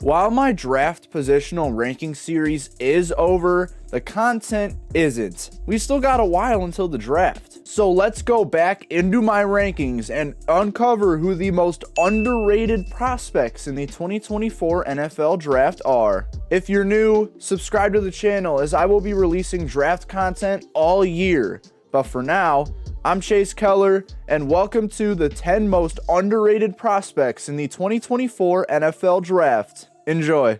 While my draft positional ranking series is over, the content isn't. We still got a while until the draft. So let's go back into my rankings and uncover who the most underrated prospects in the 2024 NFL draft are. If you're new, subscribe to the channel as I will be releasing draft content all year. But for now, I'm Chase Keller, and welcome to the 10 most underrated prospects in the 2024 NFL Draft. Enjoy.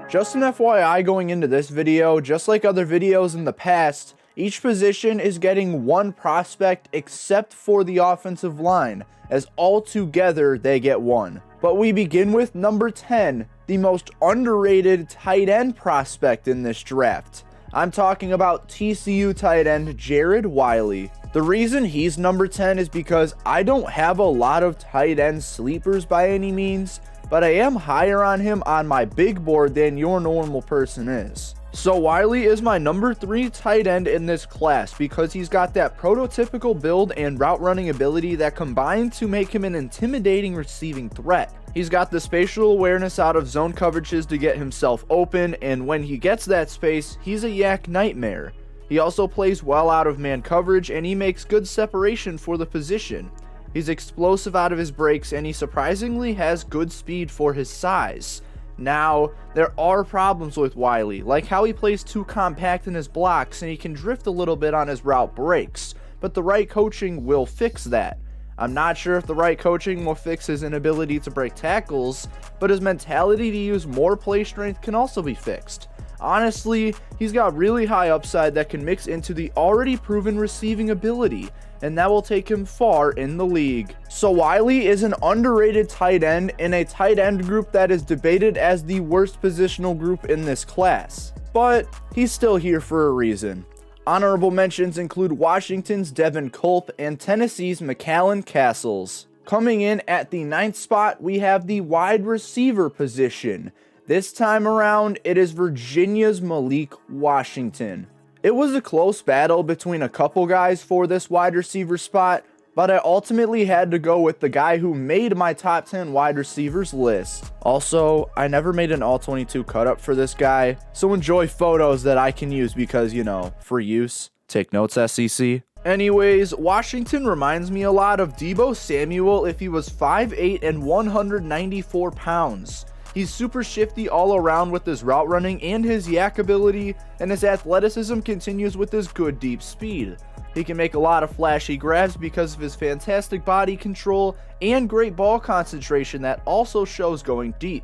Just an FYI going into this video, just like other videos in the past, each position is getting one prospect except for the offensive line, as all together they get one. But we begin with number 10, the most underrated tight end prospect in this draft. I'm talking about TCU tight end Jared Wiley. The reason he's number 10 is because I don't have a lot of tight end sleepers by any means, but I am higher on him on my big board than your normal person is. So Wiley is my number 3 tight end in this class because he's got that prototypical build and route running ability that combine to make him an intimidating receiving threat. He's got the spatial awareness out of zone coverages to get himself open, and when he gets that space, he's a yak nightmare. He also plays well out of man coverage, and he makes good separation for the position. He's explosive out of his breaks, and he surprisingly has good speed for his size. Now, there are problems with Wiley, like how he plays too compact in his blocks and he can drift a little bit on his route breaks, but the right coaching will fix that. I'm not sure if the right coaching will fix his inability to break tackles, but his mentality to use more play strength can also be fixed. Honestly, he's got really high upside that can mix into the already proven receiving ability, and that will take him far in the league. So Wiley is an underrated tight end in a tight end group that is debated as the worst positional group in this class. But he's still here for a reason. Honorable mentions include Washington's Devin Culp and Tennessee's McAllen Castles. Coming in at the 9th spot, we have the wide receiver position. This time around, it is Virginia's Malik Washington. It was a close battle between a couple guys for this wide receiver spot, but I ultimately had to go with the guy who made my top 10 wide receivers list. Also, I never made an all-22 cut up for this guy, so enjoy photos that I can use because, you know, for use. Take notes, SEC. Anyways, Washington reminds me a lot of Deebo Samuel if he was 5'8" and 194 pounds. He's super shifty all around with his route running and his yak ability, and his athleticism continues with his good deep speed. He can make a lot of flashy grabs because of his fantastic body control and great ball concentration that also shows going deep.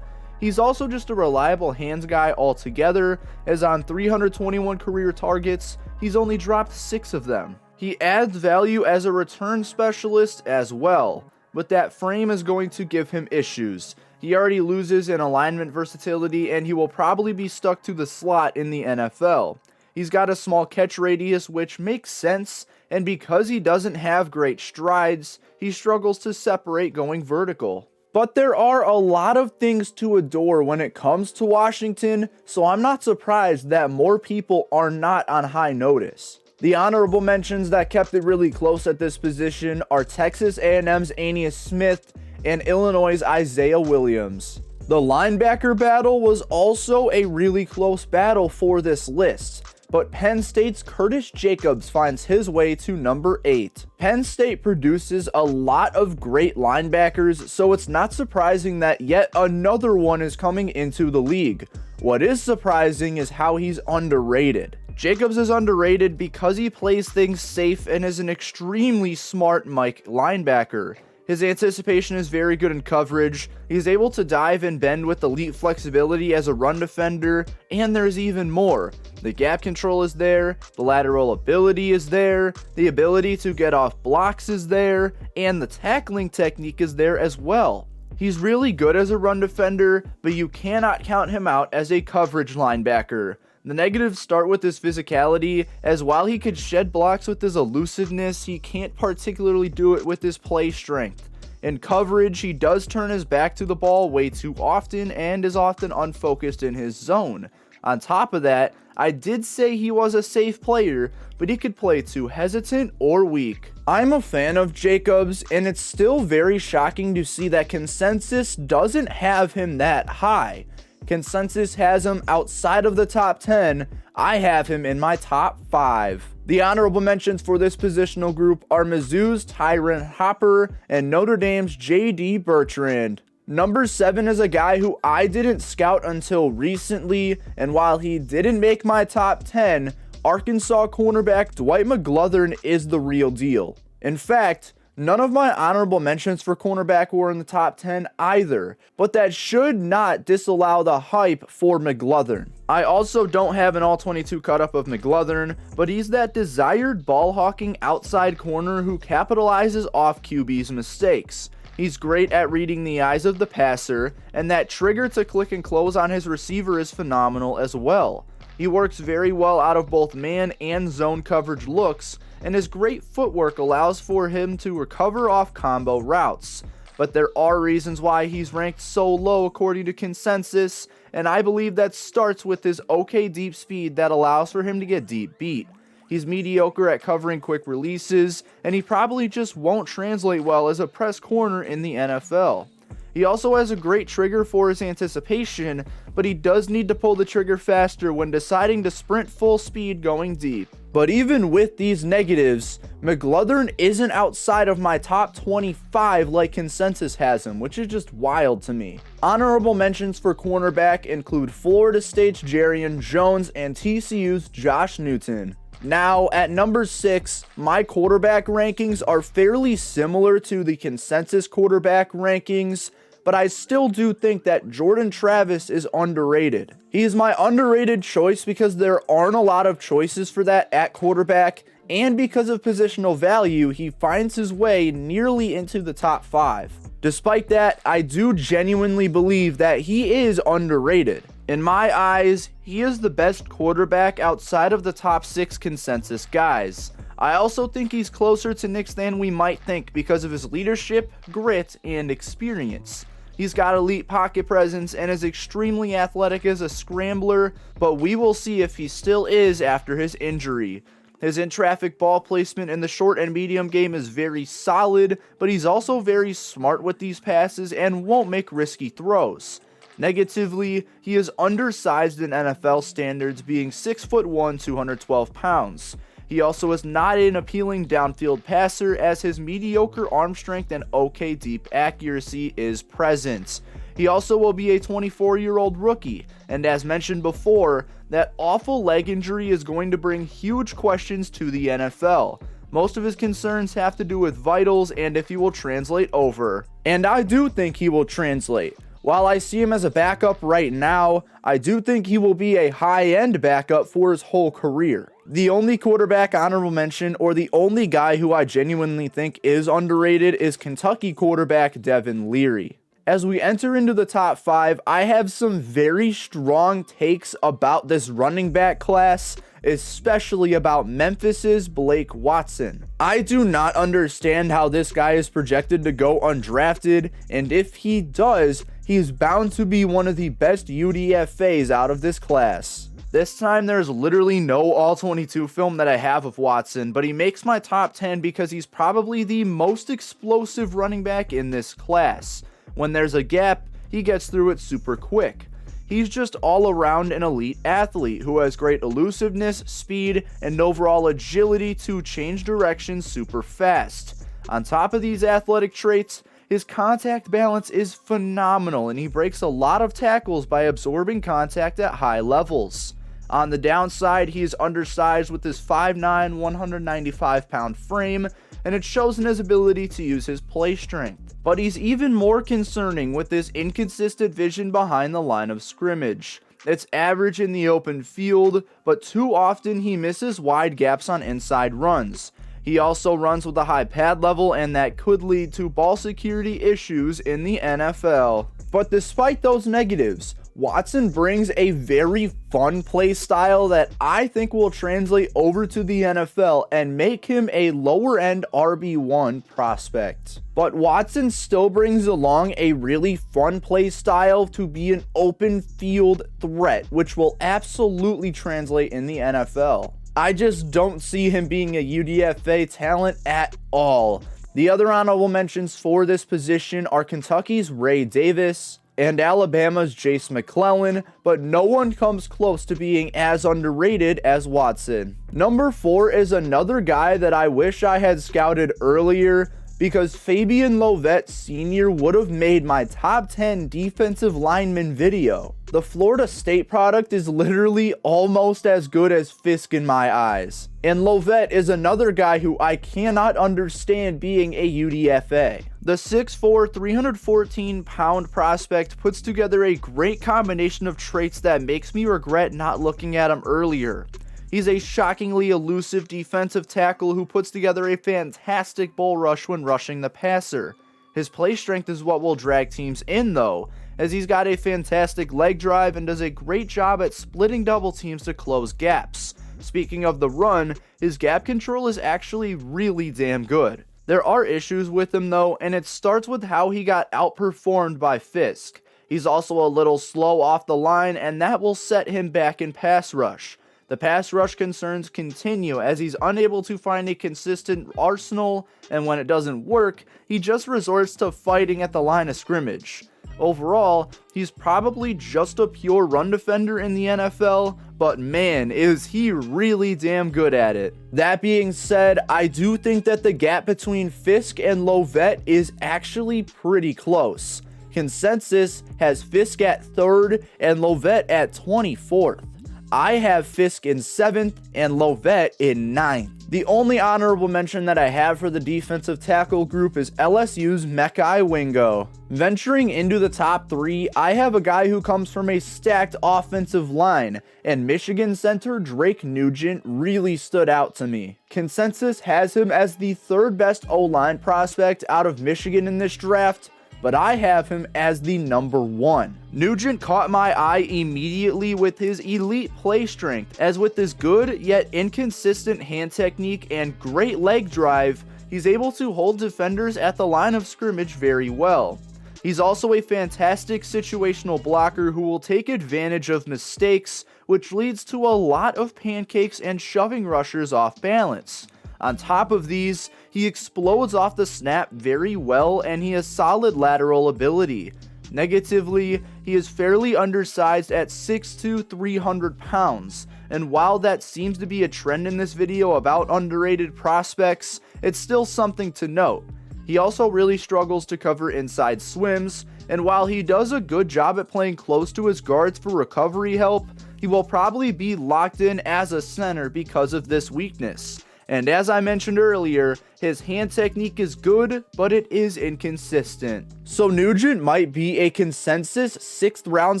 He's also just a reliable hands guy altogether, as on 321 career targets, he's only dropped 6 of them. He adds value as a return specialist as well, but that frame is going to give him issues. He already loses in alignment versatility, and he will probably be stuck to the slot in the NFL. He's got a small catch radius, which makes sense, and because he doesn't have great strides, he struggles to separate going vertical. But there are a lot of things to adore when it comes to Washington, so I'm not surprised that more people are not on high notice. The honorable mentions that kept it really close at this position are Texas A&M's Aeneas Smith and Illinois' Isaiah Williams. The linebacker battle was also a really close battle for this list, but Penn State's Curtis Jacobs finds his way to number 8. Penn State produces a lot of great linebackers, so it's not surprising that yet another one is coming into the league. What is surprising is how he's underrated. Jacobs is underrated because he plays things safe and is an extremely smart Mike linebacker. His anticipation is very good in coverage, he's able to dive and bend with elite flexibility as a run defender, and there's even more. The gap control is there, the lateral ability is there, the ability to get off blocks is there, and the tackling technique is there as well. He's really good as a run defender, but you cannot count him out as a coverage linebacker. The negatives start with his physicality, as while he could shed blocks with his elusiveness, he can't particularly do it with his play strength. In coverage, he does turn his back to the ball way too often and is often unfocused in his zone. On top of that, I did say he was a safe player, but he could play too hesitant or weak. I'm a fan of Jacobs, and it's still very shocking to see that consensus doesn't have him that high. Consensus has him outside of the top 10. I have him in my top 5. The honorable mentions for this positional group are Mizzou's Tyron Hopper and Notre Dame's J.D. Bertrand. Number 7 is a guy who I didn't scout until recently, and while he didn't make my top 10, Arkansas cornerback Dwight McGlothern is the real deal. In fact, none of my honorable mentions for cornerback were in the top 10 either, but that should not disallow the hype for McGlothern. I also don't have an all-22 cut-up of McGlothern, but he's that desired ball-hawking outside corner who capitalizes off QB's mistakes. He's great at reading the eyes of the passer, and that trigger to click and close on his receiver is phenomenal as well. He works very well out of both man and zone coverage looks, and his great footwork allows for him to recover off combo routes. But there are reasons why he's ranked so low according to consensus, and I believe that starts with his okay deep speed that allows for him to get deep beat. He's mediocre at covering quick releases, and he probably just won't translate well as a press corner in the NFL. He also has a great trigger for his anticipation, but he does need to pull the trigger faster when deciding to sprint full speed going deep. But even with these negatives, McGlothern isn't outside of my top 25 like consensus has him, which is just wild to me. Honorable mentions for cornerback include Florida State's Jarrian Jones and TCU's Josh Newton. Now, at number 6, my quarterback rankings are fairly similar to the consensus quarterback rankings, but I still do think that Jordan Travis is underrated. He is my underrated choice because there aren't a lot of choices for that at quarterback, and because of positional value, he finds his way nearly into the top 5. Despite that, I do genuinely believe that he is underrated. In my eyes, he is the best quarterback outside of the top 6 consensus guys. I also think he's closer to Nix than we might think because of his leadership, grit, and experience. He's got elite pocket presence and is extremely athletic as a scrambler, but we will see if he still is after his injury. His in-traffic ball placement in the short and medium game is very solid, but he's also very smart with these passes and won't make risky throws. Negatively, he is undersized in NFL standards, being 6'1", 212 pounds. He also is not an appealing downfield passer as his mediocre arm strength and okay deep accuracy is present. He also will be a 24-year-old rookie, and as mentioned before, that awful leg injury is going to bring huge questions to the NFL. Most of his concerns have to do with vitals and if he will translate over. And I do think he will translate. While I see him as a backup right now, I do think he will be a high-end backup for his whole career. The only quarterback honorable mention, or the only guy who I genuinely think is underrated, is Kentucky quarterback Devin Leary. As we enter into the top 5, I have some very strong takes about this running back class, especially about Memphis's Blake Watson. I do not understand how this guy is projected to go undrafted, and if he does, he's bound to be one of the best UDFAs out of this class. This time there's literally no all-22 film that I have of Watson, but he makes my top 10 because he's probably the most explosive running back in this class. When there's a gap, he gets through it super quick. He's just all around an elite athlete who has great elusiveness, speed, and overall agility to change direction super fast. On top of these athletic traits, his contact balance is phenomenal and he breaks a lot of tackles by absorbing contact at high levels. On the downside, he is undersized with his 5'9", 195-pound frame, and it shows in his ability to use his play strength. But he's even more concerning with this inconsistent vision behind the line of scrimmage. It's average in the open field, but too often he misses wide gaps on inside runs. He also runs with a high pad level, and that could lead to ball security issues in the NFL. But despite those negatives, Watson brings a very fun play style that I think will translate over to the NFL and make him a lower end RB1 prospect. But Watson still brings along a really fun play style to be an open field threat, which will absolutely translate in the NFL. I just don't see him being a UDFA talent at all. The other honorable mentions for this position are Kentucky's Ray Davis and Alabama's Jace McClellan, but no one comes close to being as underrated as Watson. Number 4 is another guy that I wish I had scouted earlier, because Fabian Lovett Sr. would have made my top 10 defensive lineman video. The Florida State product is literally almost as good as Fisk in my eyes. And Lovett is another guy who I cannot understand being a UDFA. The 6'4", 314-pound prospect puts together a great combination of traits that makes me regret not looking at him earlier. He's a shockingly elusive defensive tackle who puts together a fantastic bull rush when rushing the passer. His play strength is what will drag teams in though, as he's got a fantastic leg drive and does a great job at splitting double teams to close gaps. Speaking of the run, his gap control is actually really damn good. There are issues with him though, and it starts with how he got outperformed by Fisk. He's also a little slow off the line, and that will set him back in pass rush. The pass rush concerns continue as he's unable to find a consistent arsenal, and when it doesn't work, he just resorts to fighting at the line of scrimmage. Overall, he's probably just a pure run defender in the NFL, but man, is he really damn good at it. That being said, I do think that the gap between Fisk and Lovett is actually pretty close. Consensus has Fisk at 3rd and Lovett at 24th. I have Fisk in 7th and Lovett in 9th. The only honorable mention that I have for the defensive tackle group is LSU's Mekhi Wingo. Venturing into the top 3, I have a guy who comes from a stacked offensive line, and Michigan center Drake Nugent really stood out to me. Consensus has him as the 3rd best O-line prospect out of Michigan in this draft, but I have him as the number 1. Nugent caught my eye immediately with his elite play strength, as with his good yet inconsistent hand technique and great leg drive, he's able to hold defenders at the line of scrimmage very well. He's also a fantastic situational blocker who will take advantage of mistakes, which leads to a lot of pancakes and shoving rushers off balance. On top of these, he explodes off the snap very well, and he has solid lateral ability. Negatively, he is fairly undersized at 6'2", 300 pounds, and while that seems to be a trend in this video about underrated prospects, it's still something to note. He also really struggles to cover inside swims, and while he does a good job at playing close to his guards for recovery help, he will probably be locked in as a center because of this weakness. And as I mentioned earlier, his hand technique is good, but it is inconsistent. So Nugent might be a consensus 6th round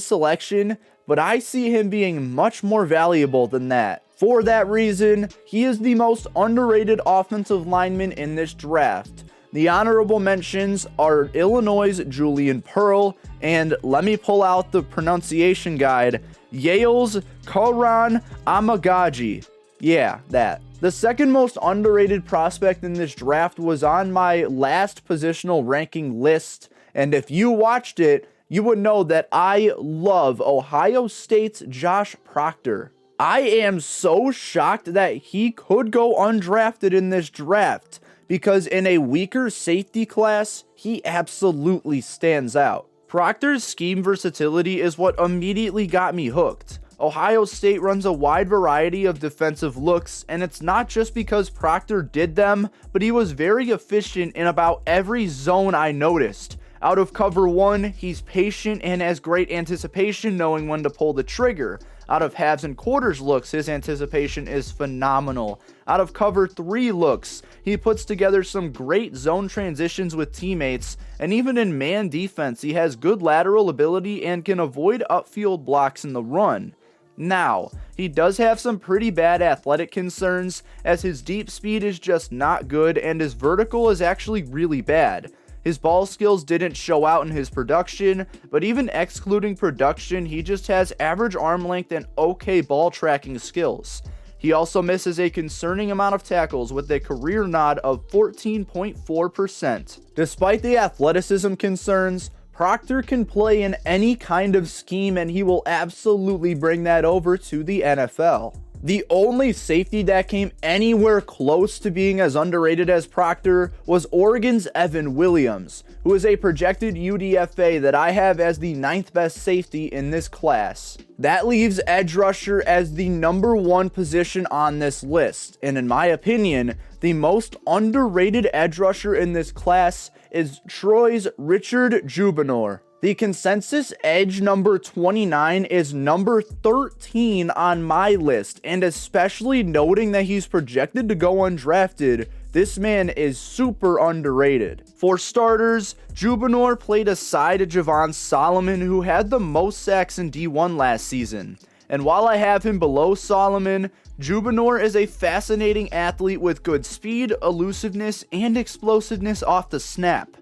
selection, but I see him being much more valuable than that. For that reason, he is the most underrated offensive lineman in this draft. The honorable mentions are Illinois' Julian Pearl, and let me pull out the pronunciation guide, Yale's Karan Amagaji. Yeah, that. The second most underrated prospect in this draft was on my last positional ranking list, and if you watched it, you would know that I love Ohio State's Josh Proctor. I am so shocked that he could go undrafted in this draft, because in a weaker safety class, he absolutely stands out. Proctor's scheme versatility is what immediately got me hooked. Ohio State runs a wide variety of defensive looks, and it's not just because Proctor did them, but he was very efficient in about every zone I noticed. Out of cover 1, he's patient and has great anticipation knowing when to pull the trigger. Out of halves and quarters looks, his anticipation is phenomenal. Out of cover 3 looks, he puts together some great zone transitions with teammates, and even in man defense, he has good lateral ability and can avoid upfield blocks in the run. Now, he does have some pretty bad athletic concerns, as his deep speed is just not good and his vertical is actually really bad. His ball skills didn't show out in his production, but even excluding production, he just has average arm length and okay ball tracking skills. He also misses a concerning amount of tackles with a career nod of 14.4%. Despite the athleticism concerns, Proctor can play in any kind of scheme and he will absolutely bring that over to the NFL. The only safety that came anywhere close to being as underrated as Proctor was Oregon's Evan Williams, who is a projected UDFA that I have as the 9th best safety in this class. That leaves edge rusher as the number 1 position on this list, and in my opinion, the most underrated edge rusher in this class is Troy's Richard Jubinor. The consensus edge number 29 is number 13 on my list, and especially noting that he's projected to go undrafted, this man is super underrated. For starters, Jubinor played aside Javon Solomon, who had the most sacks in D1 last season. And while I have him below Solomon, Jubinor is a fascinating athlete with good speed, elusiveness, and explosiveness off the snap.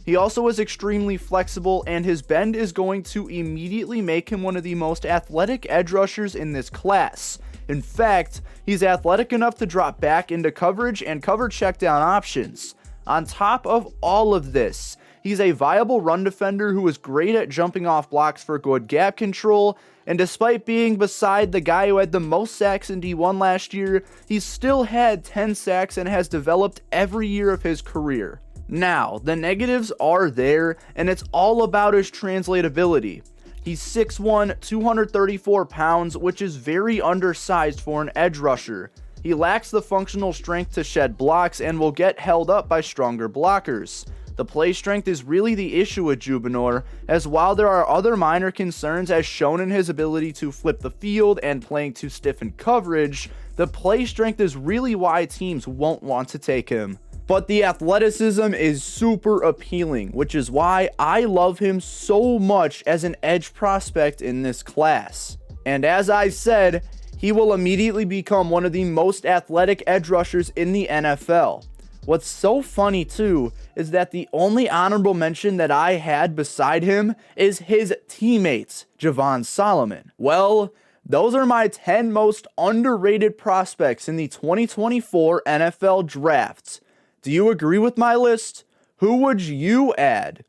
He also is extremely flexible, and his bend is going to immediately make him one of the most athletic edge rushers in this class. In fact, he's athletic enough to drop back into coverage and cover checkdown options. On top of all of this, he's a viable run defender who is great at jumping off blocks for good gap control, and despite being beside the guy who had the most sacks in D1 last year, he still had 10 sacks and has developed every year of his career. Now, the negatives are there, and it's all about his translatability. He's 6'1", 234 pounds, which is very undersized for an edge rusher. He lacks the functional strength to shed blocks and will get held up by stronger blockers. The play strength is really the issue with Jubinor, as while there are other minor concerns as shown in his ability to flip the field and playing too stiff in coverage, the play strength is really why teams won't want to take him. But the athleticism is super appealing, which is why I love him so much as an edge prospect in this class. And as I said, he will immediately become one of the most athletic edge rushers in the NFL. What's so funny too is that the only honorable mention that I had beside him is his teammates, Javon Solomon. Well, those are my 10 most underrated prospects in the 2024 NFL Draft. Do you agree with my list? Who would you add?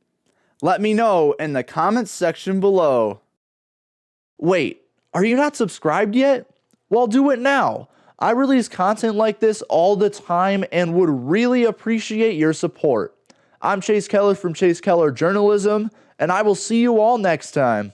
Let me know in the comments section below. Wait, are you not subscribed yet? Well, do it now. I release content like this all the time and would really appreciate your support. I'm Chase Keller from Chase Keller Journalism, and I will see you all next time.